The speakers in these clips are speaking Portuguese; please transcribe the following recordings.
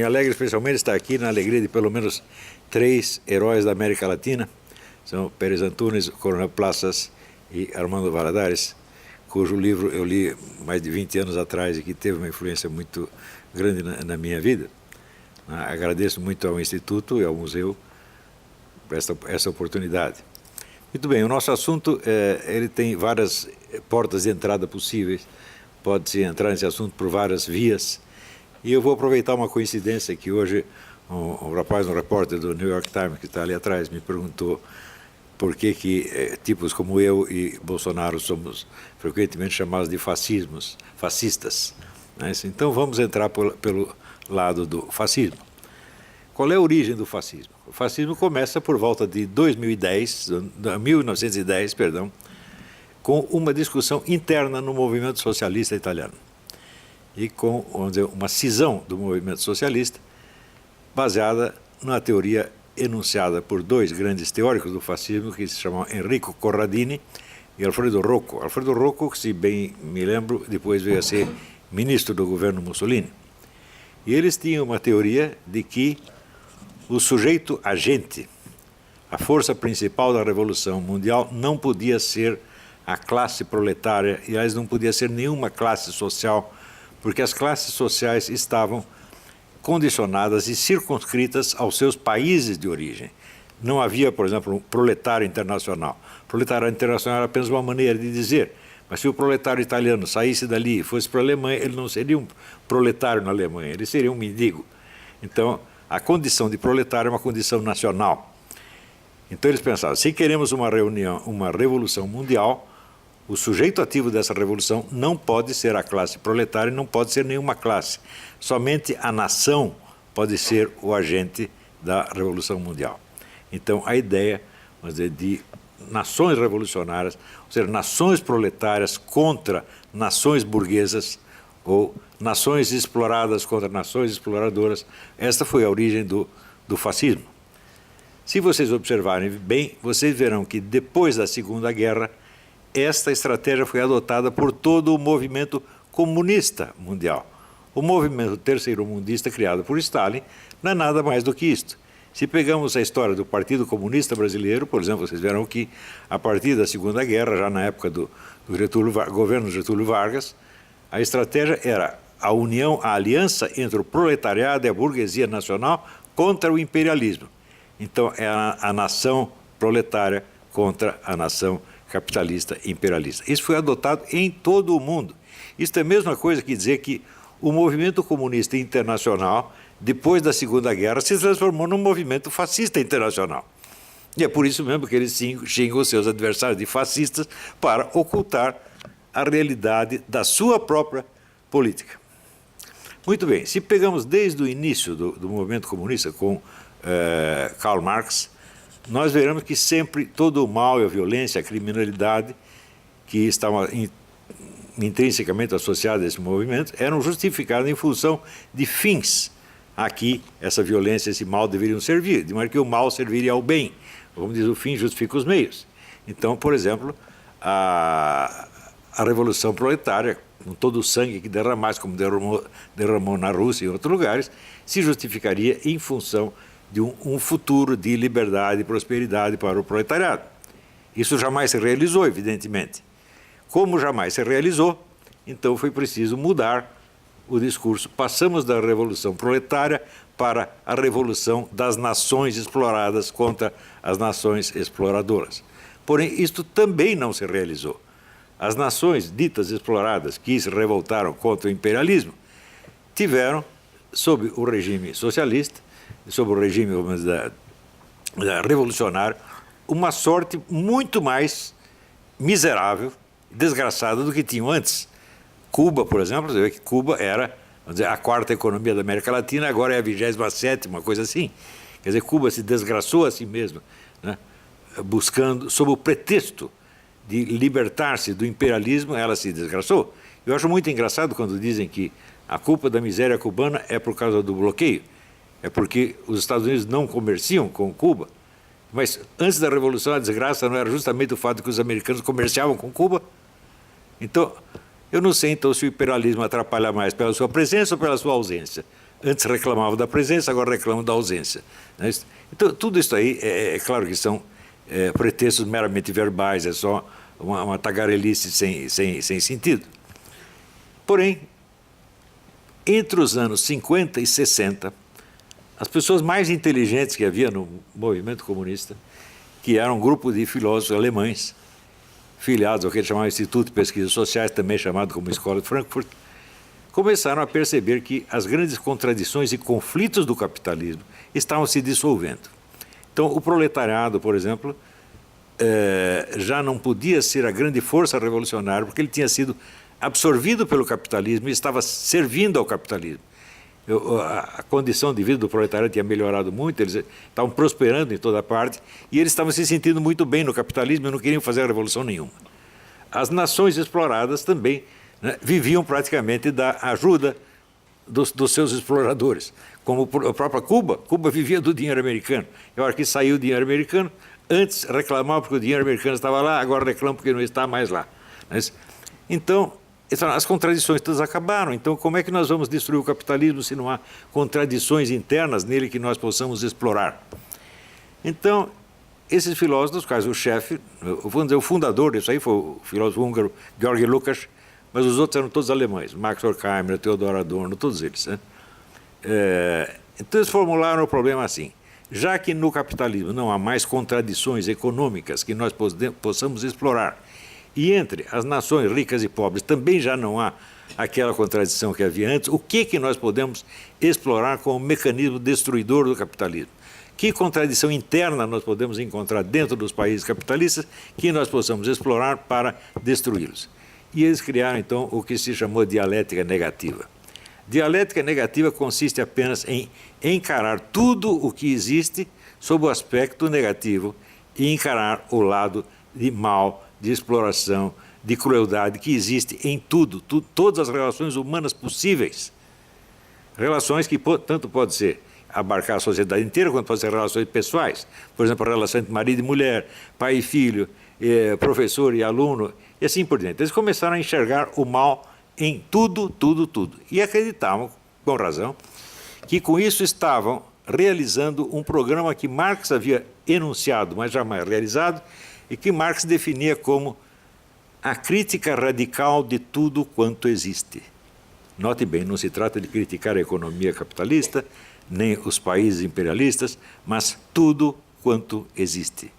alegra especialmente estar aqui na alegria de pelo menos 3 heróis da América Latina. São Pérez Antunes, Coronel Plazas e Armando Valladares, cujo livro eu li mais de 20 anos atrás e que teve uma influência muito grande na minha vida. Agradeço muito ao Instituto e ao Museu por essa oportunidade. Muito bem, o nosso assunto ele tem várias portas de entrada possíveis. Pode-se entrar nesse assunto por várias vias. E eu vou aproveitar uma coincidência que hoje um repórter do New York Times, que está ali atrás, me perguntou por que tipos como eu e Bolsonaro somos frequentemente chamados de fascistas. Né? Então vamos entrar pelo lado do fascismo. Qual é a origem do fascismo? O fascismo começa por volta de 1910, com uma discussão interna no movimento socialista italiano e com, vamos dizer, uma cisão do movimento socialista baseada na teoria enunciada por 2 grandes teóricos do fascismo que se chamam Enrico Corradini e Alfredo Rocco. Alfredo Rocco, que, se bem me lembro, depois veio a ser ministro do governo Mussolini. E eles tinham uma teoria de que o sujeito agente, a força principal da Revolução Mundial, não podia ser a classe proletária, e aliás não podia ser nenhuma classe social, porque as classes sociais estavam condicionadas e circunscritas aos seus países de origem. Não havia, por exemplo, um proletário internacional. Proletário internacional era apenas uma maneira de dizer, mas se o proletário italiano saísse dali e fosse para a Alemanha, ele não seria um proletário na Alemanha, ele seria um mendigo. Então, a condição de proletário é uma condição nacional. Então eles pensavam, se queremos uma revolução mundial, o sujeito ativo dessa revolução não pode ser a classe proletária, não pode ser nenhuma classe. Somente a nação pode ser o agente da revolução mundial. Então a ideia, vamos dizer, de nações revolucionárias, ou seja, nações proletárias contra nações burguesas, ou nações exploradas contra nações exploradoras, esta foi a origem do fascismo. Se vocês observarem bem, vocês verão que depois da Segunda Guerra, esta estratégia foi adotada por todo o movimento comunista mundial. O movimento terceiro-mundista criado por Stalin não é nada mais do que isto. Se pegamos a história do Partido Comunista Brasileiro, por exemplo, vocês verão que a partir da Segunda Guerra, já na época do governo Getúlio Vargas, a estratégia era a aliança entre o proletariado e a burguesia nacional contra o imperialismo. Então, é a nação proletária contra a nação capitalista imperialista. Isso foi adotado em todo o mundo. Isso é a mesma coisa que dizer que o movimento comunista internacional, depois da Segunda Guerra, se transformou num movimento fascista internacional. E é por isso mesmo que eles xingam os seus adversários de fascistas para ocultar a realidade da sua própria política. Muito bem, se pegamos desde o início do movimento comunista com Karl Marx, nós veremos que sempre todo o mal e a violência, a criminalidade que estavam intrinsecamente associados a esse movimento eram justificados em função de fins a que essa violência, esse mal deveriam servir, de maneira que o mal serviria ao bem. Como diz, o fim justifica os meios. Então, por exemplo, a Revolução Proletária, com todo o sangue que derramasse, como derramou na Rússia e em outros lugares, se justificaria em função de um futuro de liberdade e prosperidade para o proletariado. Isso jamais se realizou, evidentemente. Como jamais se realizou, então foi preciso mudar o discurso. Passamos da revolução proletária para a revolução das nações exploradas contra as nações exploradoras. Porém, isto também não se realizou. As nações ditas exploradas que se revoltaram contra o imperialismo tiveram, sob o regime socialista, sob o regime revolucionário, uma sorte muito mais miserável, desgraçada do que tinham antes. Cuba, por exemplo, você vê que Cuba era, vamos dizer, a 4ª economia da América Latina, agora é a 27ª, uma coisa assim. Quer dizer, Cuba se desgraçou a si mesma, né? Buscando, sob o pretexto de libertar-se do imperialismo, ela se desgraçou. Eu acho muito engraçado quando dizem que a culpa da miséria cubana é por causa do bloqueio. É porque os Estados Unidos não comerciam com Cuba. Mas antes da Revolução, a desgraça não era justamente o fato de que os americanos comerciavam com Cuba? Então, eu não sei então se o imperialismo atrapalha mais pela sua presença ou pela sua ausência. Antes reclamavam da presença, agora reclamam da ausência. Então, tudo isso aí, é claro que são pretextos meramente verbais, é só uma tagarelice sem sentido. Porém, entre os anos 50 e 60, as pessoas mais inteligentes que havia no movimento comunista, que era um grupo de filósofos alemães, filiados ao que eles chamavam Instituto de Pesquisas Sociais, também chamado como Escola de Frankfurt, começaram a perceber que as grandes contradições e conflitos do capitalismo estavam se dissolvendo. Então, o proletariado, por exemplo, já não podia ser a grande força revolucionária, porque ele tinha sido absorvido pelo capitalismo e estava servindo ao capitalismo. A condição de vida do proletariado tinha melhorado muito, eles estavam prosperando em toda parte e eles estavam se sentindo muito bem no capitalismo e não queriam fazer revolução nenhuma. As nações exploradas também, né, viviam praticamente da ajuda dos seus exploradores, como a própria Cuba. Cuba vivia do dinheiro americano. E a hora que saiu o dinheiro americano, antes reclamava porque o dinheiro americano estava lá, agora reclama porque não está mais lá. Então, as contradições todas acabaram. Então, como é que nós vamos destruir o capitalismo se não há contradições internas nele que nós possamos explorar? Então, esses filósofos, dos quais o chefe, vamos dizer, o fundador disso aí foi o filósofo húngaro Georgi Lukács, mas os outros eram todos alemães, Max Horkheimer, Theodor Adorno, todos eles. Então, eles formularam o problema assim: já que no capitalismo não há mais contradições econômicas que nós possamos explorar, e entre as nações ricas e pobres também já não há aquela contradição que havia antes, o que nós podemos explorar como mecanismo destruidor do capitalismo? Que contradição interna nós podemos encontrar dentro dos países capitalistas que nós possamos explorar para destruí-los? E eles criaram, então, o que se chamou dialética negativa. Dialética negativa consiste apenas em encarar tudo o que existe sob o aspecto negativo e encarar o lado de mal, de exploração, de crueldade que existe em tudo, todas as relações humanas possíveis. Relações que tanto pode ser abarcar a sociedade inteira, quanto pode ser relações pessoais. Por exemplo, a relação entre marido e mulher, pai e filho, professor e aluno, e assim por diante. Eles começaram a enxergar o mal em tudo, tudo, tudo. E acreditavam, com razão, que com isso estavam realizando um programa que Marx havia enunciado, mas jamais realizado, e que Marx definia como a crítica radical de tudo quanto existe. Note bem, não se trata de criticar a economia capitalista, nem os países imperialistas, mas tudo quanto existe.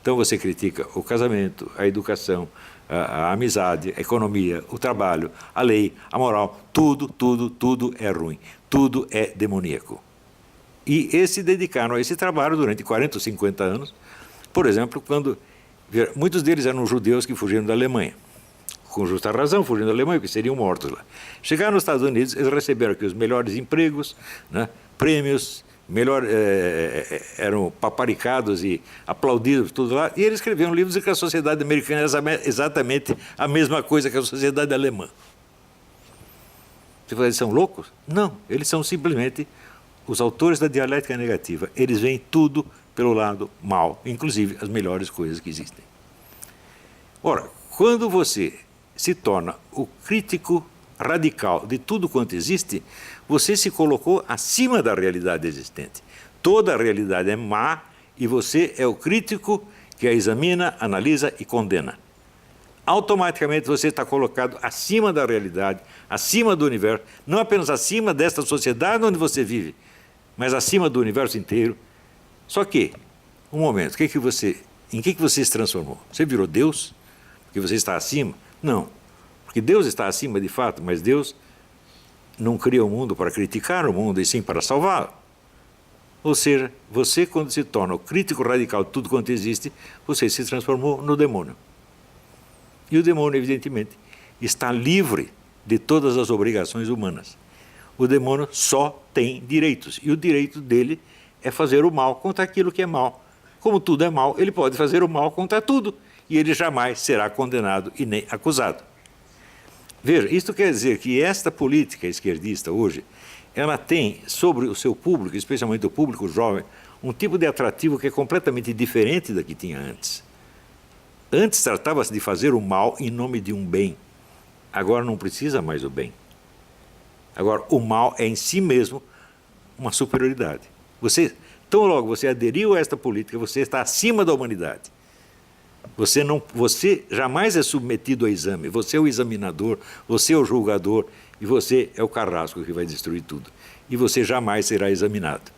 Então você critica o casamento, a educação, a amizade, a economia, o trabalho, a lei, a moral, tudo, tudo, tudo é ruim, tudo é demoníaco. E eles se dedicaram a esse trabalho durante 40 ou 50 anos. Por exemplo, quando muitos deles eram judeus que fugiram da Alemanha, com justa razão, fugindo da Alemanha, porque seriam mortos lá. Chegaram nos Estados Unidos, eles receberam aqui os melhores empregos, prêmios, eram paparicados e aplaudidos, tudo lá, e eles escreveram livros de que a sociedade americana é exatamente a mesma coisa que a sociedade alemã. Você fala, eles são loucos? Não, eles são simplesmente os autores da dialética negativa. Eles veem tudo pelo lado mal, inclusive as melhores coisas que existem. Ora, quando você se torna o crítico radical de tudo quanto existe, você se colocou acima da realidade existente. Toda a realidade é má e você é o crítico que a examina, analisa e condena. Automaticamente você está colocado acima da realidade, acima do universo, não apenas acima desta sociedade onde você vive, mas acima do universo inteiro. Só que, um momento, em que você se transformou? Você virou Deus? Porque você está acima? Não, porque Deus está acima de fato, mas Deus não cria o mundo para criticar o mundo, e sim para salvá-lo. Ou seja, você, quando se torna o crítico radical de tudo quanto existe, você se transformou no demônio. E o demônio, evidentemente, está livre de todas as obrigações humanas. O demônio só tem direitos, e o direito dele é fazer o mal contra aquilo que é mal. Como tudo é mal, ele pode fazer o mal contra tudo, e ele jamais será condenado e nem acusado. Veja, isto quer dizer que esta política esquerdista hoje, ela tem sobre o seu público, especialmente o público jovem, um tipo de atrativo que é completamente diferente da que tinha antes. Antes tratava-se de fazer o mal em nome de um bem. Agora não precisa mais o bem. Agora, o mal é em si mesmo uma superioridade. Tão logo você aderiu a esta política, você está acima da humanidade. Você jamais é submetido a exame. Você é o examinador, você é o julgador e você é o carrasco que vai destruir tudo. E você jamais será examinado.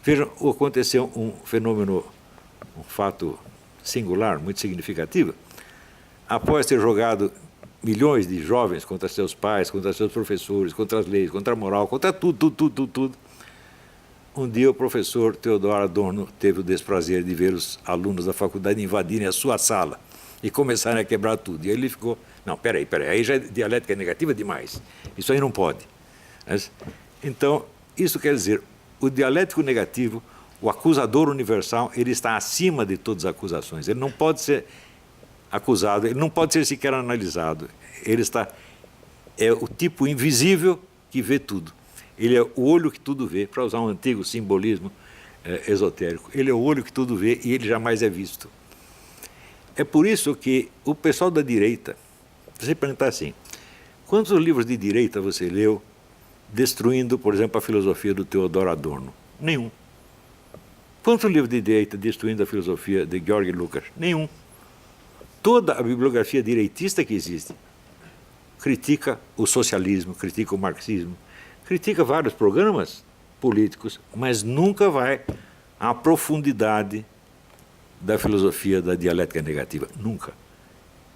Vejam, aconteceu um fenômeno, um fato singular, muito significativo. Após ter jogado milhões de jovens contra seus pais, contra seus professores, contra as leis, contra a moral, contra tudo, um dia o professor Theodor Adorno teve o desprazer de ver os alunos da faculdade invadirem a sua sala e começarem a quebrar tudo. E aí ele ficou, não, peraí, aí já é dialética negativa demais. Isso aí não pode. Então, isso quer dizer, o dialético negativo, o acusador universal, ele está acima de todas as acusações. Ele não pode ser acusado, ele não pode ser sequer analisado. É o tipo invisível que vê tudo. Ele é o olho que tudo vê, para usar um antigo simbolismo esotérico. Ele é o olho que tudo vê e ele jamais é visto. É por isso que o pessoal da direita, você perguntar assim, quantos livros de direita você leu destruindo, por exemplo, a filosofia do Theodor Adorno? Nenhum. Quantos livros de direita destruindo a filosofia de Georg Lukács? Nenhum. Toda a bibliografia direitista que existe critica o socialismo, critica o marxismo, critica vários programas políticos, mas nunca vai à profundidade da filosofia da dialética negativa. Nunca.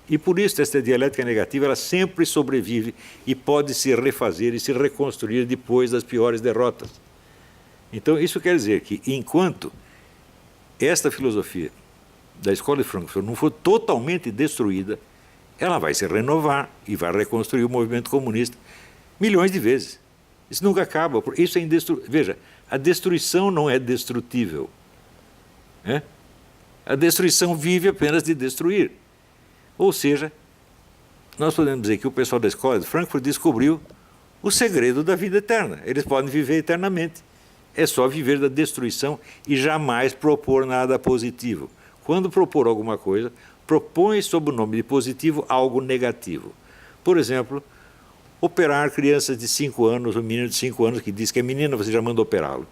E por isso esta dialética negativa ela sempre sobrevive e pode se refazer e se reconstruir depois das piores derrotas. Então isso quer dizer que enquanto esta filosofia da Escola de Frankfurt não for totalmente destruída, ela vai se renovar e vai reconstruir o movimento comunista milhões de vezes. Isso nunca acaba. Isso é indestrutível. Veja, a destruição não é destrutível. A destruição vive apenas de destruir. Ou seja, nós podemos dizer que o pessoal da Escola de Frankfurt descobriu o segredo da vida eterna. Eles podem viver eternamente. É só viver da destruição e jamais propor nada positivo. Quando propor alguma coisa, propõe sob o nome de positivo algo negativo. Por exemplo, operar crianças de 5 anos, um menino de 5 anos que diz que é menina, você já manda operá-lo.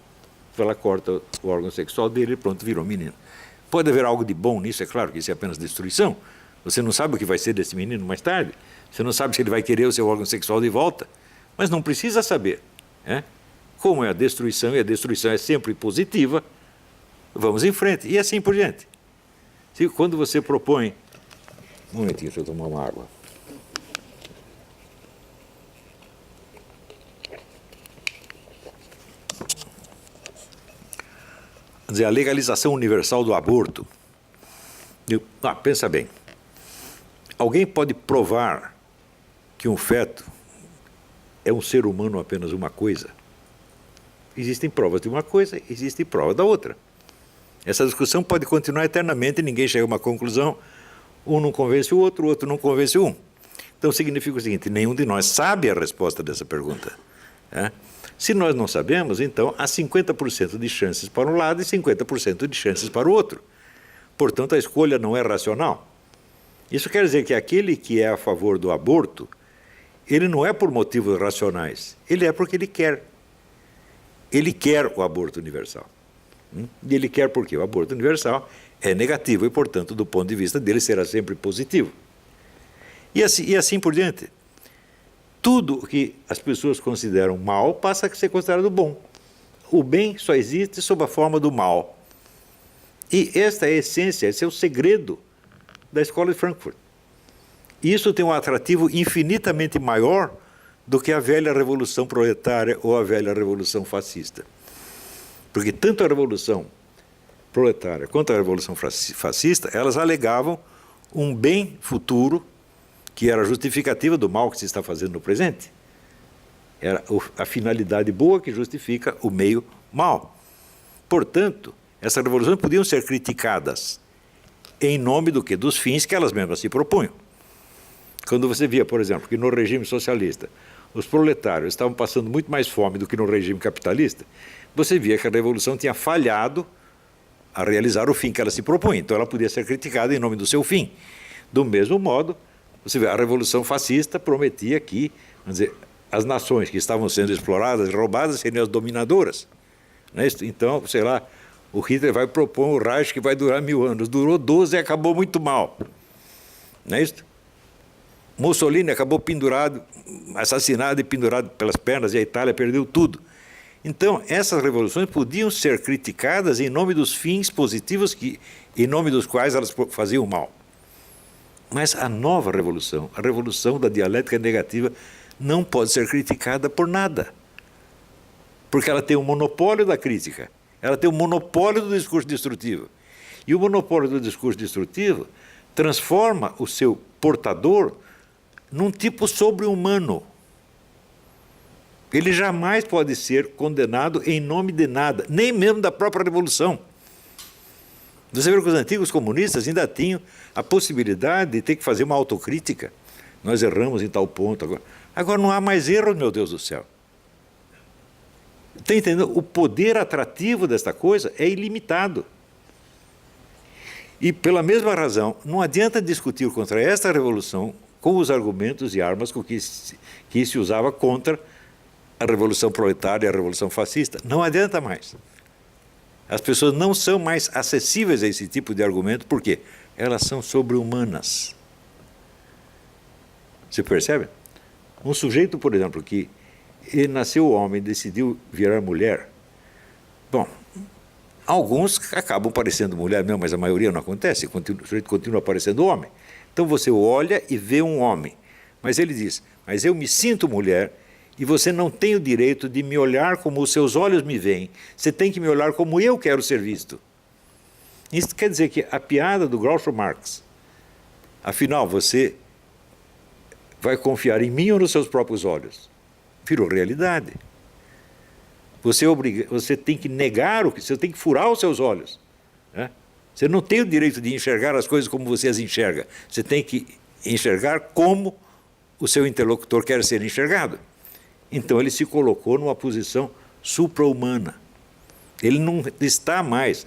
Ela corta o órgão sexual dele e pronto, virou menino. Pode haver algo de bom nisso, é claro que isso é apenas destruição. Você não sabe o que vai ser desse menino mais tarde. Você não sabe se ele vai querer o seu órgão sexual de volta. Mas não precisa saber. Como é a destruição, e a destruição é sempre positiva, vamos em frente. E assim por diante. Quando você propõe... Um momentinho, deixa eu tomar uma água. Quer dizer, a legalização universal do aborto. Pensa bem. Alguém pode provar que um feto é um ser humano apenas uma coisa? Existem provas de uma coisa, existem provas da outra. Essa discussão pode continuar eternamente, ninguém chega a uma conclusão, um não convence o outro não convence um. Então significa o seguinte, nenhum de nós sabe a resposta dessa pergunta. Se nós não sabemos, então há 50% de chances para um lado e 50% de chances para o outro. Portanto, a escolha não é racional. Isso quer dizer que aquele que é a favor do aborto, ele não é por motivos racionais, ele é porque ele quer. Ele quer o aborto universal. E ele quer porque o aborto universal é negativo e, portanto, do ponto de vista dele, será sempre positivo. E assim por diante. Tudo que as pessoas consideram mal passa a ser considerado bom. O bem só existe sob a forma do mal. E esta é a essência, esse é o segredo da Escola de Frankfurt. Isso tem um atrativo infinitamente maior do que a velha revolução proletária ou a velha revolução fascista. Porque tanto a revolução proletária quanto a revolução fascista, elas alegavam um bem futuro que era justificativa do mal que se está fazendo no presente. Era a finalidade boa que justifica o meio mal. Portanto, essas revoluções podiam ser criticadas em nome do quê? Dos fins que elas mesmas se propunham. Quando você via, por exemplo, que no regime socialista os proletários estavam passando muito mais fome do que no regime capitalista, você via que a revolução tinha falhado a realizar o fim que ela se propunha. Então ela podia ser criticada em nome do seu fim. Do mesmo modo, você vê, a revolução fascista prometia que, vamos dizer, as nações que estavam sendo exploradas e roubadas seriam as dominadoras. Não é isso? Então, sei lá, o Hitler vai propor um Reich que vai durar 1000 anos. Durou 12 e acabou muito mal. Não é isso? Mussolini acabou pendurado, assassinado e pendurado pelas pernas, e a Itália perdeu tudo. Então, essas revoluções podiam ser criticadas em nome dos fins positivos em nome dos quais elas faziam mal. Mas a nova revolução, a revolução da dialética negativa, não pode ser criticada por nada. Porque ela tem o monopólio da crítica, ela tem o monopólio do discurso destrutivo. E o monopólio do discurso destrutivo transforma o seu portador num tipo sobre-humano. Ele jamais pode ser condenado em nome de nada, nem mesmo da própria revolução. Você vê que os antigos comunistas ainda tinham a possibilidade de ter que fazer uma autocrítica. Nós erramos em tal ponto. Agora não há mais erro, meu Deus do céu. Está entendendo? O poder atrativo desta coisa é ilimitado. E, pela mesma razão, não adianta discutir contra esta revolução com os argumentos e armas com que se usava contra a Revolução Proletária e a Revolução Fascista. Não adianta mais. As pessoas não são mais acessíveis a esse tipo de argumento, por quê? Elas são sobre-humanas. Você percebe? Um sujeito, por exemplo, que ele nasceu homem e decidiu virar mulher. Bom, alguns acabam parecendo mulher mesmo, mas a maioria não acontece, o sujeito continua parecendo homem. Então você olha e vê um homem, mas ele diz, mas eu me sinto mulher e você não tem o direito de me olhar como os seus olhos me veem, você tem que me olhar como eu quero ser visto. Isso quer dizer que a piada do Groucho Marx, afinal, você vai confiar em mim ou nos seus próprios olhos? Virou realidade. Você tem que negar você tem que furar os seus olhos. Né? Você não tem o direito de enxergar as coisas como você as enxerga. Você tem que enxergar como o seu interlocutor quer ser enxergado. Então ele se colocou numa posição supra-humana. Ele não está mais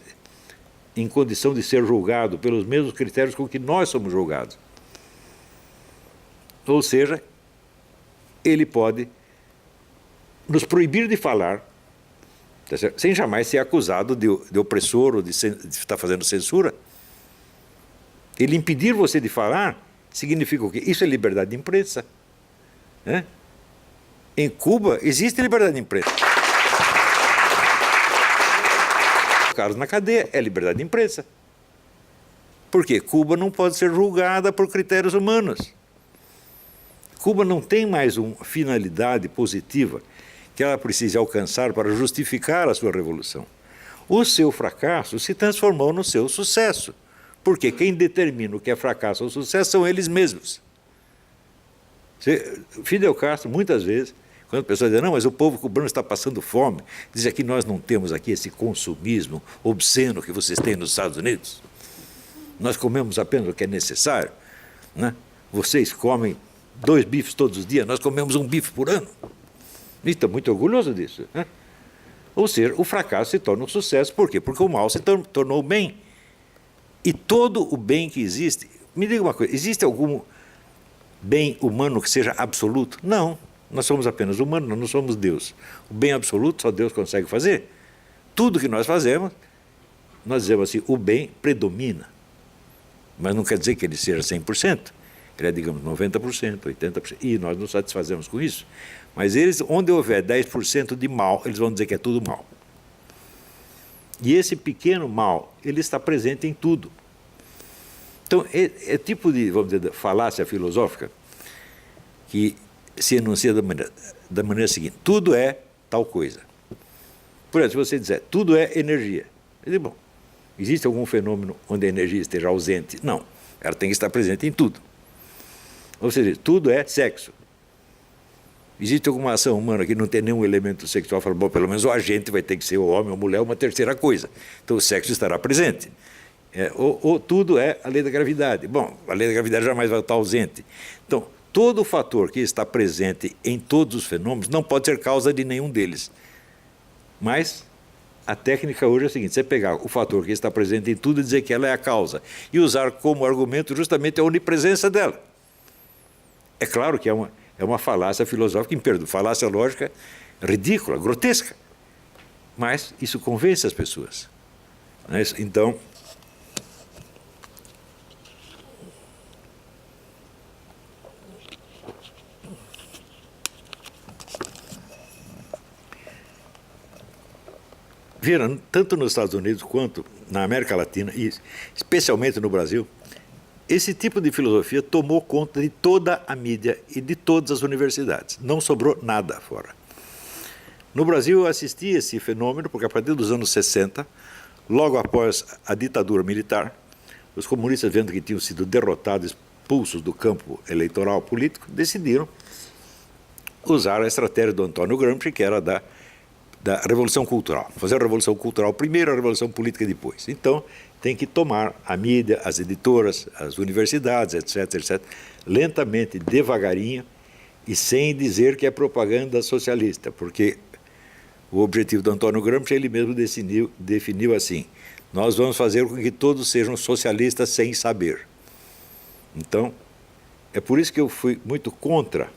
em condição de ser julgado pelos mesmos critérios com que nós somos julgados. Ou seja, ele pode nos proibir de falar, sem jamais ser acusado de opressor ou de estar fazendo censura. Ele impedir você de falar significa o quê? Isso é liberdade de imprensa. Né? Em Cuba existe liberdade de imprensa. Caros na cadeia é liberdade de imprensa. Por quê? Cuba não pode ser julgada por critérios humanos. Cuba não tem mais uma finalidade positiva que ela precise alcançar para justificar a sua revolução. O seu fracasso se transformou no seu sucesso, porque quem determina o que é fracasso ou sucesso são eles mesmos. Fidel Castro, muitas vezes, quando a pessoa diz, não, mas o povo cubano está passando fome, diz que nós não temos aqui esse consumismo obsceno que vocês têm nos Estados Unidos. Nós comemos apenas o que é necessário. Né? Vocês comem 2 bifes todos os dias, nós comemos 1 bife por ano. E estou muito orgulhoso disso. Né? Ou seja, o fracasso se torna um sucesso. Por quê? Porque o mal se tornou bem. E todo o bem que existe... Me diga uma coisa, existe algum bem humano que seja absoluto? Não. Nós somos apenas humanos, nós não somos Deus. O bem absoluto só Deus consegue fazer. Tudo que nós fazemos, nós dizemos assim, o bem predomina. Mas não quer dizer que ele seja 100%. Ele é, digamos, 90%, 80%, e nós nos satisfazemos com isso. Mas eles, onde houver 10% de mal, eles vão dizer que é tudo mal. E esse pequeno mal, ele está presente em tudo. Então, é tipo de, vamos dizer, falácia filosófica que se enuncia da maneira seguinte, tudo é tal coisa. Por exemplo, se você disser, tudo é energia. Eu digo, bom, existe algum fenômeno onde a energia esteja ausente? Não, ela tem que estar presente em tudo. Ou seja, tudo é sexo. Existe alguma ação humana que não tem nenhum elemento sexual? Fala, bom, pelo menos o agente vai ter que ser o homem ou a mulher, uma terceira coisa. Então o sexo estará presente. Ou tudo é a lei da gravidade. Bom, a lei da gravidade jamais vai estar ausente. Então, todo fator que está presente em todos os fenômenos não pode ser causa de nenhum deles. Mas a técnica hoje é a seguinte, você pegar o fator que está presente em tudo e dizer que ela é a causa, e usar como argumento justamente a onipresença dela. É claro que é é uma falácia filosófica imperdoável, falácia lógica ridícula, grotesca. Mas isso convence as pessoas. Então, viram, tanto nos Estados Unidos quanto na América Latina, e especialmente no Brasil, esse tipo de filosofia tomou conta de toda a mídia e de todas as universidades. Não sobrou nada fora. No Brasil, eu assisti esse fenômeno porque, a partir dos anos 60, logo após a ditadura militar, os comunistas, vendo que tinham sido derrotados, expulsos do campo eleitoral político, decidiram usar a estratégia do Antônio Gramsci, que era da Revolução Cultural. Fazer a Revolução Cultural primeiro, a Revolução Política depois. Então, tem que tomar a mídia, as editoras, as universidades, etc., etc., lentamente, devagarinho, e sem dizer que é propaganda socialista, porque o objetivo do Antônio Gramsci, ele mesmo definiu assim: nós vamos fazer com que todos sejam socialistas sem saber. Então, é por isso que eu fui muito contra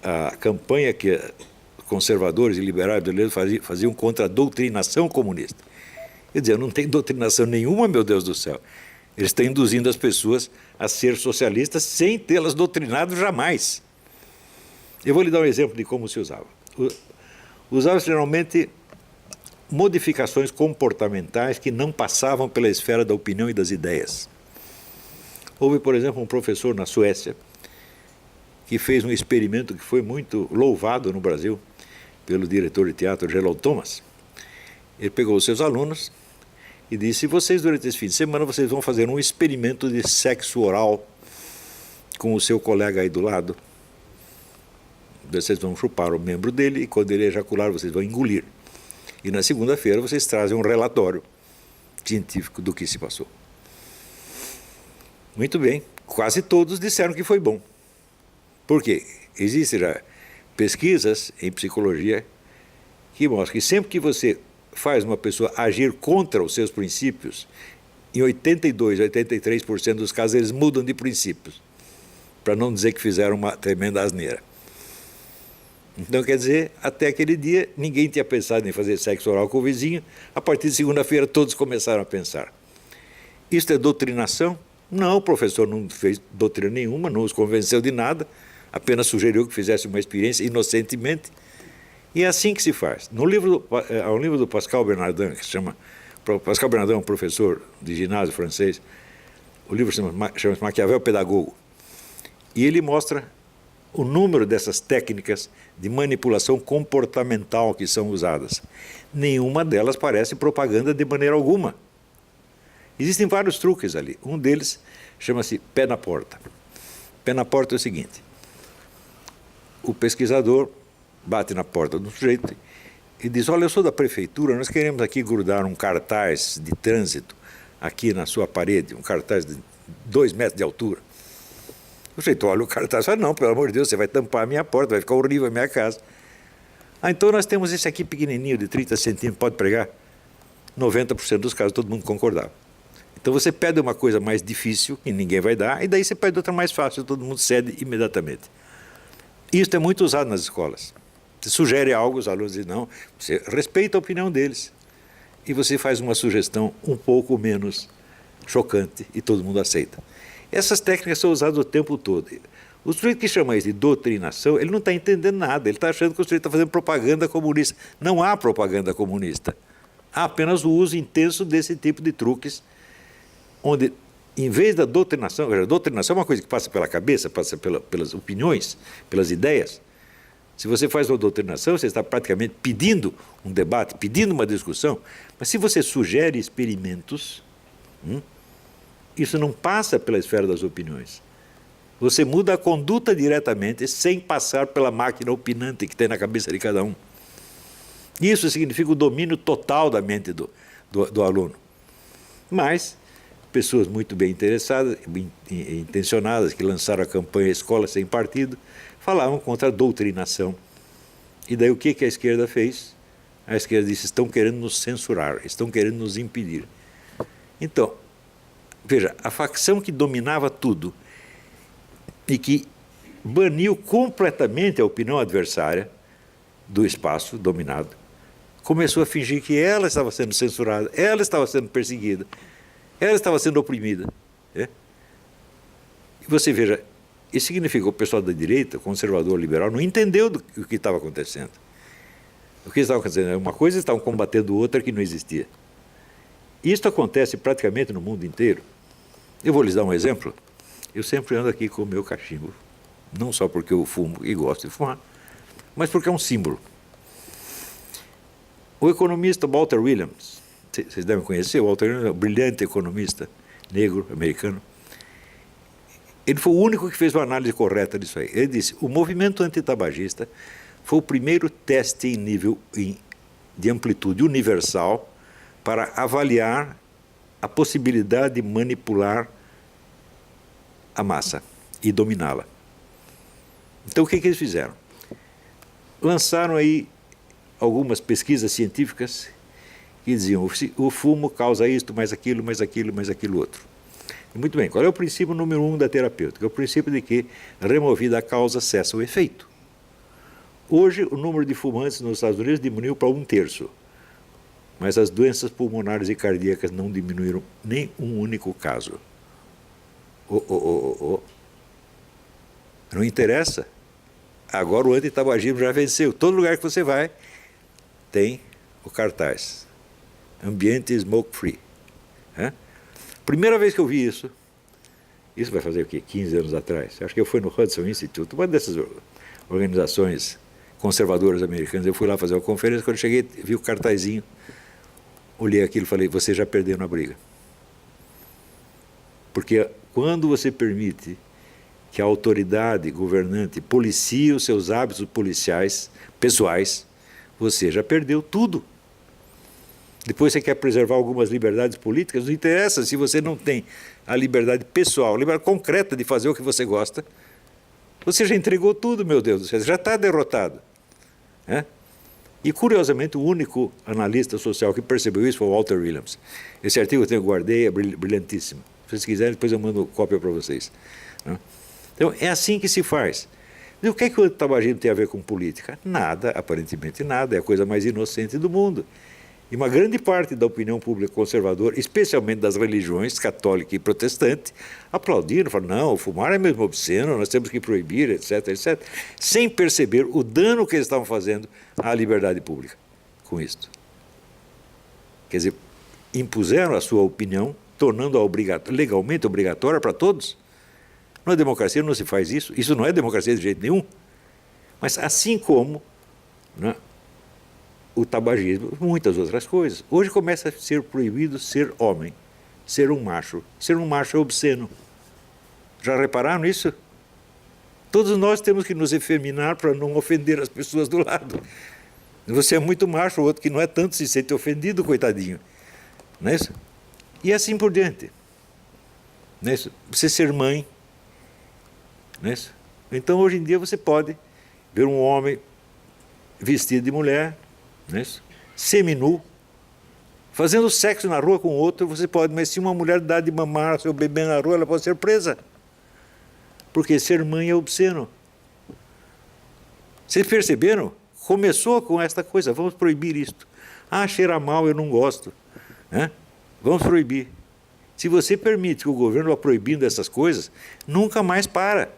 a campanha que conservadores e liberais brasileiros faziam contra a doutrinação comunista. Quer dizer, não tem doutrinação nenhuma, meu Deus do céu. Eles estão induzindo as pessoas a ser socialistas sem tê-las doutrinado jamais. Eu vou lhe dar um exemplo de como se usava. Usava-se geralmente modificações comportamentais que não passavam pela esfera da opinião e das ideias. Houve, por exemplo, um professor na Suécia que fez um experimento que foi muito louvado no Brasil pelo diretor de teatro Gerald Thomas. Ele pegou os seus alunos e disse: vocês, durante esse fim de semana, vocês vão fazer um experimento de sexo oral com o seu colega aí do lado. Vocês vão chupar o membro dele e, quando ele ejacular, vocês vão engolir. E na segunda-feira vocês trazem um relatório científico do que se passou. Muito bem, quase todos disseram que foi bom. Por quê? Existem já pesquisas em psicologia que mostram que sempre que você faz uma pessoa agir contra os seus princípios, em 82%, 83% dos casos eles mudam de princípios, para não dizer que fizeram uma tremenda asneira. Então, quer dizer, até aquele dia ninguém tinha pensado em fazer sexo oral com o vizinho, a partir de segunda-feira todos começaram a pensar. Isto é doutrinação? Não, o professor não fez doutrina nenhuma, não os convenceu de nada, apenas sugeriu que fizesse uma experiência inocentemente. E é assim que se faz. Há um livro do Pascal Bernardin, que se chama... Pascal Bernardin é um professor de ginásio francês. O livro chama-se Maquiavel Pedagogo. E ele mostra o número dessas técnicas de manipulação comportamental que são usadas. Nenhuma delas parece propaganda de maneira alguma. Existem vários truques ali. Um deles chama-se pé na porta. Pé na porta é o seguinte: o pesquisador bate na porta do sujeito e diz: olha, eu sou da prefeitura, nós queremos aqui grudar um cartaz de trânsito aqui na sua parede, um cartaz de 2 metros de altura. O sujeito olha o cartaz e fala: não, pelo amor de Deus, você vai tampar a minha porta, vai ficar horrível a minha casa. Ah, então nós temos esse aqui pequenininho, de 30 centímetros, pode pregar? 90% dos casos todo mundo concordava. Então você pede uma coisa mais difícil, que ninguém vai dar, e daí você pede outra mais fácil, todo mundo cede imediatamente. Isso é muito usado nas escolas. Você sugere algo, os alunos dizem não, você respeita a opinião deles. E você faz uma sugestão um pouco menos chocante e todo mundo aceita. Essas técnicas são usadas o tempo todo. O sujeito que chama isso de doutrinação, ele não está entendendo nada, ele está achando que o sujeito está fazendo propaganda comunista. Não há propaganda comunista. Há apenas o uso intenso desse tipo de truques, onde, em vez da doutrinação, a doutrinação é uma coisa que passa pela cabeça, passa pelas opiniões, pelas ideias. Se você faz uma doutrinação, você está praticamente pedindo um debate, pedindo uma discussão, mas se você sugere experimentos, isso não passa pela esfera das opiniões. Você muda a conduta diretamente, sem passar pela máquina opinante que tem na cabeça de cada um. Isso significa o domínio total da mente do aluno. Mas pessoas muito bem interessadas, intencionadas, que lançaram a campanha Escola Sem Partido, falavam contra a doutrinação. E daí o que a esquerda fez? A esquerda disse: estão querendo nos censurar, estão querendo nos impedir. Então, veja, a facção que dominava tudo e que baniu completamente a opinião adversária do espaço dominado. Começou a fingir que ela estava sendo censurada, ela estava sendo perseguida, ela estava sendo oprimida. E você veja, isso significa que o pessoal da direita, conservador, liberal, não entendeu o que estava acontecendo. O que estava acontecendo? Uma coisa, estavam combatendo outra que não existia. Isso acontece praticamente no mundo inteiro. Eu vou lhes dar um exemplo. Eu sempre ando aqui com o meu cachimbo. Não só porque eu fumo e gosto de fumar, mas porque é um símbolo. O economista Walter Williams, vocês devem conhecer, o Walter Williams é um brilhante economista negro, americano. Ele foi o único que fez uma análise correta disso aí. Ele disse, o movimento antitabagista foi o primeiro teste em nível de amplitude universal para avaliar a possibilidade de manipular a massa e dominá-la. Então, o que eles fizeram? Lançaram aí algumas pesquisas científicas que diziam o fumo causa isto, mais aquilo, mais aquilo, mais aquilo outro. E muito bem, qual é o princípio número 1 da terapêutica? É o princípio de que, removida a causa, cessa o efeito. Hoje, o número de fumantes nos Estados Unidos diminuiu para 1/3, mas as doenças pulmonares e cardíacas não diminuíram nem um único caso. Não interessa. Agora o antitabagismo já venceu. Todo lugar que você vai tem o cartaz. Ambiente smoke free. Primeira vez que eu vi isso vai fazer o quê? 15 anos atrás. Acho que eu fui no Hudson Institute, uma dessas organizações conservadoras americanas. Eu fui lá fazer uma conferência, quando cheguei, vi o cartazinho, olhei aquilo e falei, você já perdeu na briga. Porque quando você permite que a autoridade governante policie os seus hábitos policiais, pessoais, você já perdeu tudo. Depois você quer preservar algumas liberdades políticas, não interessa se você não tem a liberdade pessoal, a liberdade concreta de fazer o que você gosta, você já entregou tudo, meu Deus do céu, já está derrotado. E, curiosamente, o único analista social que percebeu isso foi o Walter Williams. Esse artigo eu guardei, é brilhantíssimo. Se vocês quiserem, depois eu mando cópia para vocês. Então, é assim que se faz. E o que o tabagismo tem a ver com política? Nada, aparentemente nada, é a coisa mais inocente do mundo. E uma grande parte da opinião pública conservadora, especialmente das religiões católica e protestante, aplaudiram, falaram, não, fumar é mesmo obsceno, nós temos que proibir, etc, etc, sem perceber o dano que eles estavam fazendo à liberdade pública com isto. Quer dizer, impuseram a sua opinião, tornando-a legalmente obrigatória para todos. Na democracia não se faz isso, isso não é democracia de jeito nenhum. Mas assim como o tabagismo, muitas outras coisas. Hoje começa a ser proibido ser homem, ser um macho. Ser um macho é obsceno. Já repararam nisso? Todos nós temos que nos efeminar para não ofender as pessoas do lado. Você é muito macho, o outro que não é tanto se sente ofendido, coitadinho. Não é isso? E assim por diante. Não é isso? Você ser mãe. Não é isso? Então, hoje em dia, você pode ver um homem vestido de mulher, não é isso? Seminu, fazendo sexo na rua com outro, você pode, mas se uma mulher dá de mamar ao seu bebê na rua, ela pode ser presa. Porque ser mãe é obsceno. Vocês perceberam? Começou com esta coisa, vamos proibir isto. Ah, cheira mal, eu não gosto. Vamos proibir. Se você permite que o governo vá proibindo essas coisas, nunca mais para.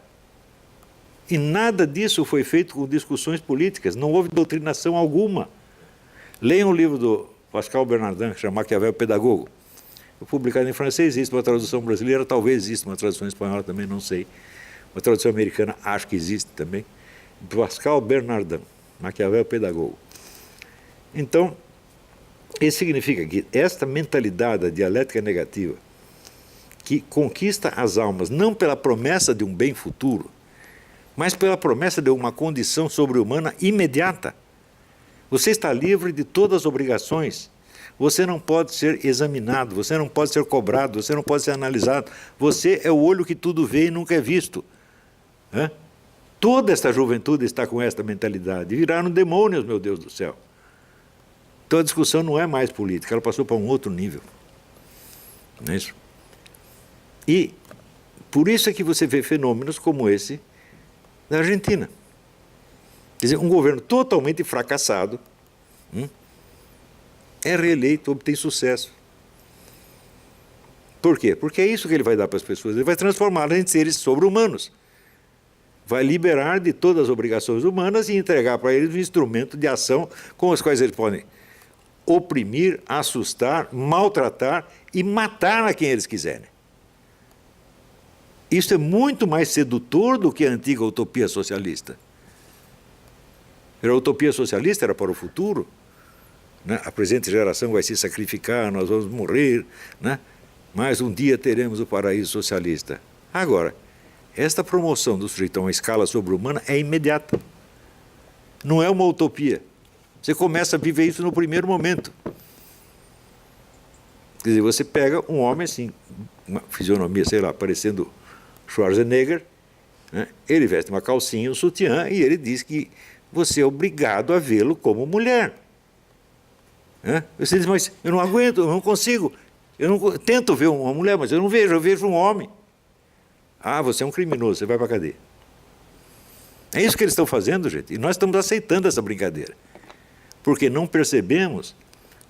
E nada disso foi feito com discussões políticas, não houve doutrinação alguma. Leiam o livro do Pascal Bernardin, que chama Maquiavel Pedagogo. Foi publicado em francês, existe uma tradução brasileira, talvez exista uma tradução espanhola também, não sei. Uma tradução americana, acho que existe também. Pascal Bernardin, Maquiavel Pedagogo. Então, isso significa que esta mentalidade da dialética negativa, que conquista as almas não pela promessa de um bem futuro, mas pela promessa de uma condição sobre-humana imediata. Você está livre de todas as obrigações. Você não pode ser examinado, você não pode ser cobrado, você não pode ser analisado. Você é o olho que tudo vê e nunca é visto. Toda esta juventude está com esta mentalidade. Viraram demônios, meu Deus do céu. Então a discussão não é mais política, ela passou para um outro nível. Não é isso? E por isso é que você vê fenômenos como esse, da Argentina. Quer dizer, um governo totalmente fracassado é reeleito, obtém sucesso. Por quê? Porque é isso que ele vai dar para as pessoas. Ele vai transformá-las em seres sobre-humanos. Vai liberar de todas as obrigações humanas e entregar para eles um instrumento de ação com os quais eles podem oprimir, assustar, maltratar e matar a quem eles quiserem. Isso é muito mais sedutor do que a antiga utopia socialista. A utopia socialista era para o futuro, né? A presente geração vai se sacrificar, nós vamos morrer, né? Mas um dia teremos o paraíso socialista. Agora, esta promoção do sujeito a uma escala sobre-humana é imediata. Não é uma utopia. Você começa a viver isso no primeiro momento. Quer dizer, você pega um homem assim, uma fisionomia, sei lá, parecendo Schwarzenegger, né? Ele veste uma calcinha, um sutiã, e ele diz que você é obrigado a vê-lo como mulher. Né? Você diz, mas eu não aguento, eu não consigo. Tento ver uma mulher, mas eu vejo um homem. Ah, você é um criminoso, você vai para a cadeia. É isso que eles estão fazendo, gente, e nós estamos aceitando essa brincadeira. Porque não percebemos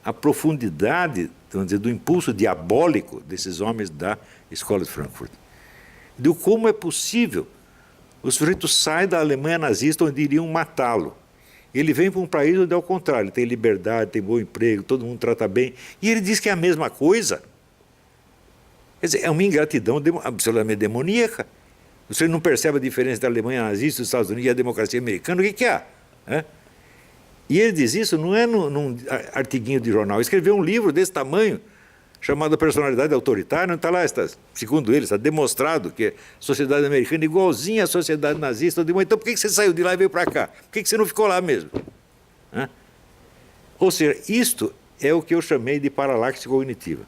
a profundidade, vamos dizer, do impulso diabólico desses homens da Escola de Frankfurt. De como é possível o sujeito sai da Alemanha nazista onde iriam matá-lo. Ele vem para um país onde é o contrário, ele tem liberdade, tem bom emprego, todo mundo trata bem, e ele diz que é a mesma coisa. Quer dizer, é uma ingratidão absolutamente demoníaca. Você não percebe a diferença da Alemanha nazista, dos Estados Unidos e a democracia americana, o que há? E ele diz isso não é num artiguinho de jornal, ele escreveu um livro desse tamanho, chamado Personalidade Autoritária, não está lá, segundo ele, está demonstrado que a sociedade americana é igualzinha à sociedade nazista. Então por que você saiu de lá e veio para cá? Por que você não ficou lá mesmo? Ou seja, isto é o que eu chamei de paralaxe cognitiva.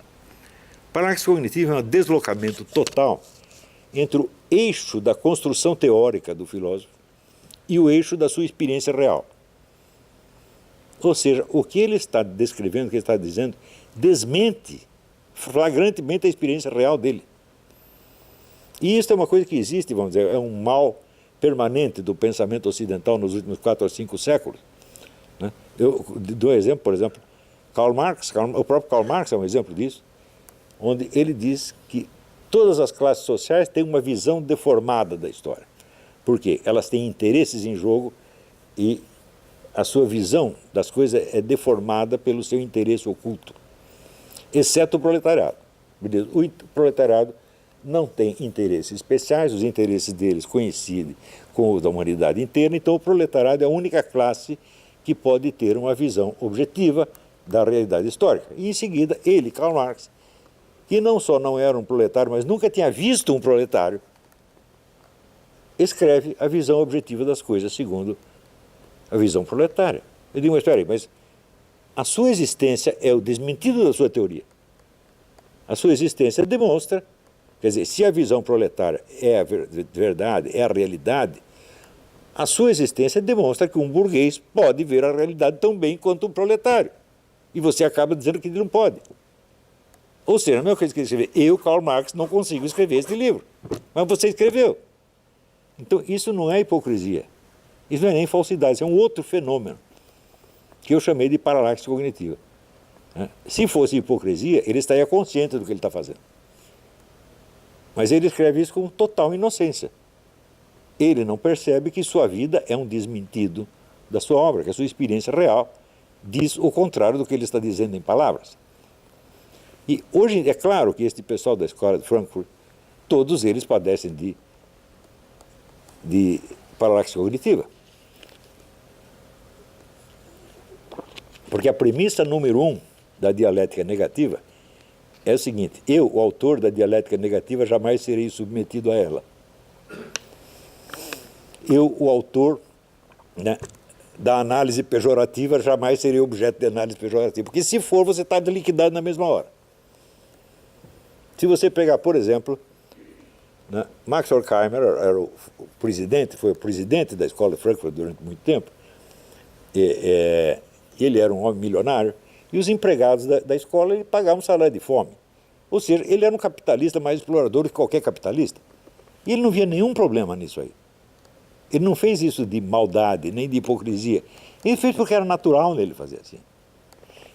Paralaxe cognitiva é um deslocamento total entre o eixo da construção teórica do filósofo e o eixo da sua experiência real. Ou seja, o que ele está descrevendo, o que ele está dizendo, desmente flagrantemente a experiência real dele. E isso é uma coisa que existe, vamos dizer, é um mal permanente do pensamento ocidental nos últimos 4 ou 5 séculos. Né? Eu dou um exemplo, por exemplo, Karl Marx, o próprio Karl Marx é um exemplo disso, onde ele diz que todas as classes sociais têm uma visão deformada da história. Por quê? Elas têm interesses em jogo e a sua visão das coisas é deformada pelo seu interesse oculto. Exceto o proletariado. O proletariado não tem interesses especiais, os interesses deles coincidem com os da humanidade inteira, então o proletariado é a única classe que pode ter uma visão objetiva da realidade histórica. E em seguida, ele, Karl Marx, que não só não era um proletário, mas nunca tinha visto um proletário, escreve a visão objetiva das coisas segundo a visão proletária. Eu digo, mas espera aí, mas a sua existência é o desmentido da sua teoria. A sua existência demonstra, quer dizer, se a visão proletária é a verdade, é a realidade, a sua existência demonstra que um burguês pode ver a realidade tão bem quanto um proletário. E você acaba dizendo que ele não pode. Ou seja, a mesma coisa que escrever, eu, Karl Marx, não consigo escrever este livro. Mas você escreveu. Então, isso não é hipocrisia. Isso não é nem falsidade, isso é um outro fenômeno que eu chamei de paralaxe cognitiva. Se fosse hipocrisia, ele estaria consciente do que ele está fazendo. Mas ele escreve isso com total inocência. Ele não percebe que sua vida é um desmentido da sua obra, que a sua experiência real diz o contrário do que ele está dizendo em palavras. E hoje é claro que este pessoal da Escola de Frankfurt, todos eles padecem de paralaxe cognitiva. Porque a premissa número 1 da dialética negativa é o seguinte: eu, o autor da dialética negativa, jamais serei submetido a ela. Eu, o autor, né, da análise pejorativa, jamais serei objeto de análise pejorativa. Porque se for, você está liquidado na mesma hora. Se você pegar, por exemplo, né, Max Horkheimer era o presidente, foi o presidente da Escola de Frankfurt durante muito tempo. Ele era um homem milionário e os empregados da escola ele pagavam um salário de fome. Ou seja, ele era um capitalista mais explorador que qualquer capitalista. E ele não via nenhum problema nisso aí. Ele não fez isso de maldade, nem de hipocrisia. Ele fez porque era natural nele fazer assim.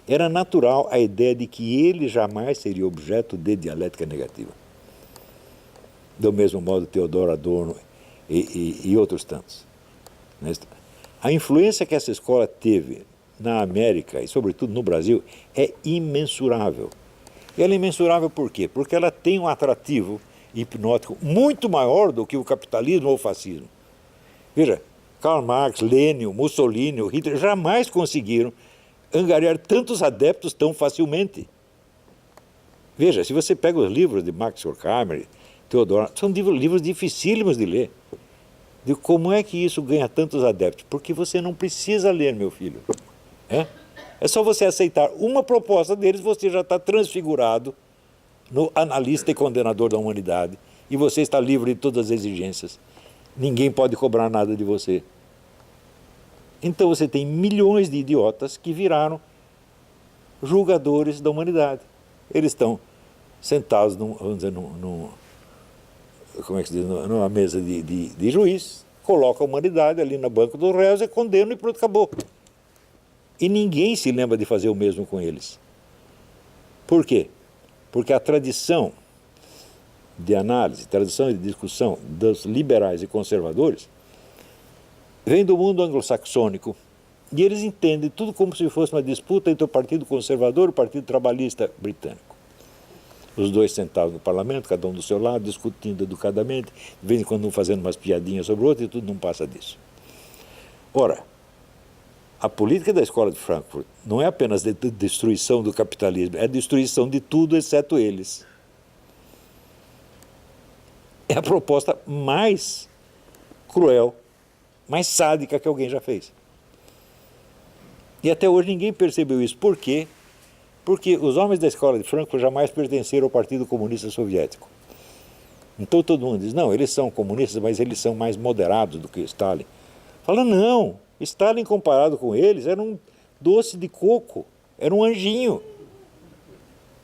Era natural a ideia de que ele jamais seria objeto de dialética negativa. Do mesmo modo, Theodor Adorno e outros tantos. A influência que essa escola teve na América e, sobretudo, no Brasil é imensurável. E ela é imensurável por quê? Porque ela tem um atrativo hipnótico muito maior do que o capitalismo ou o fascismo. Veja, Karl Marx, Lenin, Mussolini, Hitler jamais conseguiram angariar tantos adeptos tão facilmente. Veja, se você pega os livros de Max Horkheimer, Theodor, são livros dificílimos de ler. De como é que isso ganha tantos adeptos? Porque você não precisa ler, meu filho. É só você aceitar uma proposta deles, você já está transfigurado no analista e condenador da humanidade. E você está livre de todas as exigências. Ninguém pode cobrar nada de você. Então você tem milhões de idiotas que viraram julgadores da humanidade. Eles estão sentados vamos dizer, como é que se diz, numa mesa de juiz, colocam a humanidade ali no banco dos réus e condenam e pronto, acabou. E ninguém se lembra de fazer o mesmo com eles. Por quê? Porque a tradição de análise, tradição de discussão dos liberais e conservadores vem do mundo anglo-saxônico e eles entendem tudo como se fosse uma disputa entre o Partido Conservador e o Partido Trabalhista britânico. Os dois sentados no parlamento, cada um do seu lado, discutindo educadamente, de vez em quando um fazendo umas piadinhas sobre o outro e tudo não passa disso. Ora, a política da Escola de Frankfurt não é apenas de destruição do capitalismo, é a destruição de tudo exceto eles. É a proposta mais cruel, mais sádica que alguém já fez. E até hoje ninguém percebeu isso. Por quê? Porque os homens da Escola de Frankfurt jamais pertenceram ao Partido Comunista Soviético. Então todo mundo diz, não, eles são comunistas, mas eles são mais moderados do que Stalin. Fala, não, Stalin comparado com eles era um doce de coco, era um anjinho.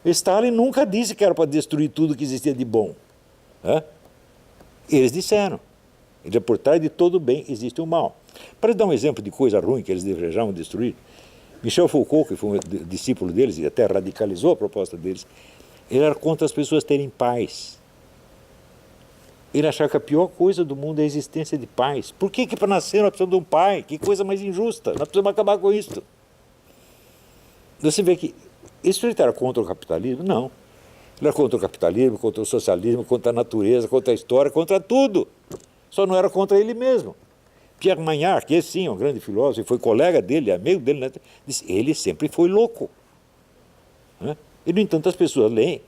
Stalin nunca disse que era para destruir tudo que existia de bom. Eles disseram. Por trás de todo bem existe o mal. Para dar um exemplo de coisa ruim que eles desejavam destruir, Michel Foucault, que foi um discípulo deles e até radicalizou a proposta deles, ele era contra as pessoas terem paz. Ele achava que a pior coisa do mundo é a existência de paz. Por que para nascer nós precisamos de um pai? Que coisa mais injusta. Nós precisamos acabar com isso. Você vê que isso ele era contra o capitalismo? Não. Ele era contra o capitalismo, contra o socialismo, contra a natureza, contra a história, contra tudo. Só não era contra ele mesmo. Pierre Magnard, que sim, é um grande filósofo, foi colega dele, amigo dele, né? Disse, ele sempre foi louco. E, no entanto, as pessoas leem.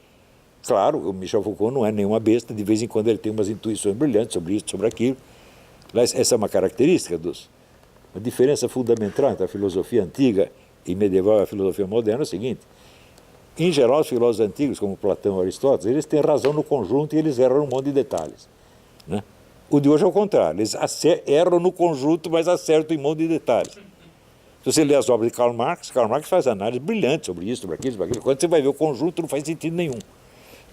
Claro, o Michel Foucault não é nenhuma besta, de vez em quando ele tem umas intuições brilhantes sobre isso, sobre aquilo. Essa é uma característica a diferença fundamental entre a filosofia antiga e medieval e a filosofia moderna é o seguinte. Em geral, os filósofos antigos, como Platão e Aristóteles, eles têm razão no conjunto e eles erram num monte de detalhes. O de hoje é o contrário, eles erram no conjunto, mas acertam em um monte de detalhes. Se você lê as obras de Karl Marx faz análises brilhantes sobre isso, sobre aquilo, sobre aquilo. Quando você vai ver o conjunto, não faz sentido nenhum.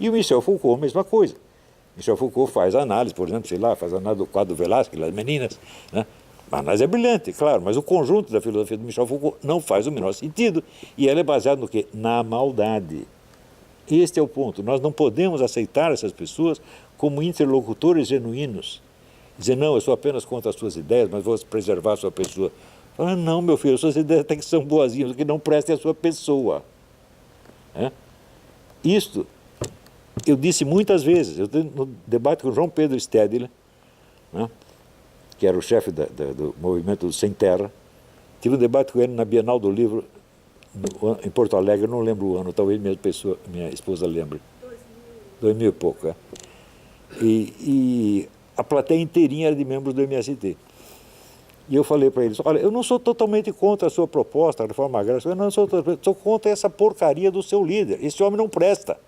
E o Michel Foucault, a mesma coisa. Michel Foucault faz análise, por exemplo, faz análise do quadro Velázquez, das meninas, A análise é brilhante, claro, mas o conjunto da filosofia do Michel Foucault não faz o menor sentido. E ela é baseada no quê? Na maldade. Este é o ponto. Nós não podemos aceitar essas pessoas como interlocutores genuínos. Dizer, não, eu sou apenas contra as suas ideias, mas vou preservar a sua pessoa. Fala, não, meu filho, suas ideias até que são boazinhas, que não prestem a sua pessoa. Isto, eu disse muitas vezes, no debate com João Pedro Stedler, que era o chefe do movimento do Sem Terra, tive um debate com ele na Bienal do Livro, em Porto Alegre, não lembro o ano, talvez minha esposa lembre. 2000 e pouco, E a plateia inteirinha era de membros do MST. E eu falei para eles, olha, eu não sou totalmente contra a sua proposta, a reforma agrária, eu não sou contra essa porcaria do seu líder, esse homem não presta.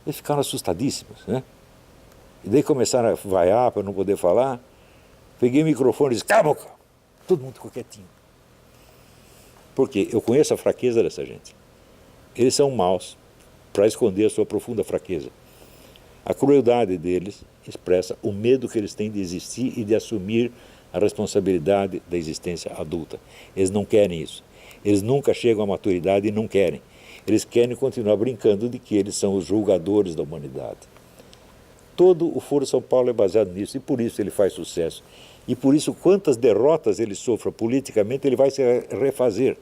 Eles ficaram assustadíssimos, E daí começaram a vaiar para não poder falar. Peguei o microfone e disse, cala a boca! Todo mundo ficou quietinho. Porque eu conheço a fraqueza dessa gente. Eles são maus para esconder a sua profunda fraqueza. A crueldade deles expressa o medo que eles têm de existir e de assumir a responsabilidade da existência adulta. Eles não querem isso. Eles nunca chegam à maturidade e não querem. Eles querem continuar brincando de que eles são os julgadores da humanidade. Todo o Foro São Paulo é baseado nisso e por isso ele faz sucesso. E por isso, quantas derrotas ele sofra politicamente, ele vai se refazer.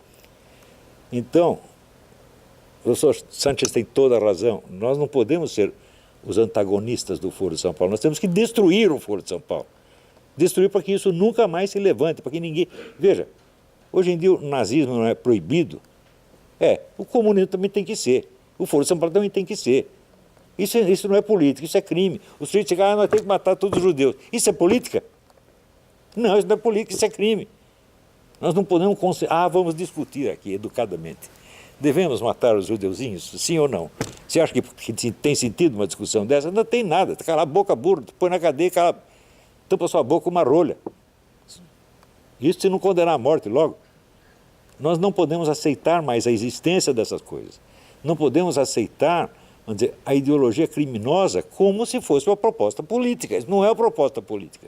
Então, o professor Sánchez tem toda a razão. Nós não podemos ser os antagonistas do Foro de São Paulo. Nós temos que destruir o Foro de São Paulo. Destruir para que isso nunca mais se levante, para que ninguém... Veja, hoje em dia o nazismo não é proibido. O comunismo também tem que ser. O Foro de São Paulo também tem que ser. Isso não é política, isso é crime. Os suíços chegam, nós temos que matar todos os judeus. Isso é política? Não, isso não é política, isso é crime. Nós não podemos... vamos discutir aqui educadamente. Devemos matar os judeuzinhos, sim ou não? Você acha que tem sentido uma discussão dessa? Não tem nada. Cala a boca, burro, põe na cadeia, tampa sua boca com uma rolha. Isso se não condenar à morte logo. Nós não podemos aceitar mais a existência dessas coisas. Não podemos aceitar, vamos dizer, a ideologia criminosa como se fosse uma proposta política. Isso não é uma proposta política.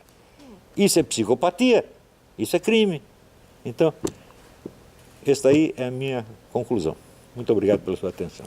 Isso é psicopatia. Isso é crime. Então, esta aí é a minha conclusão. Muito obrigado pela sua atenção.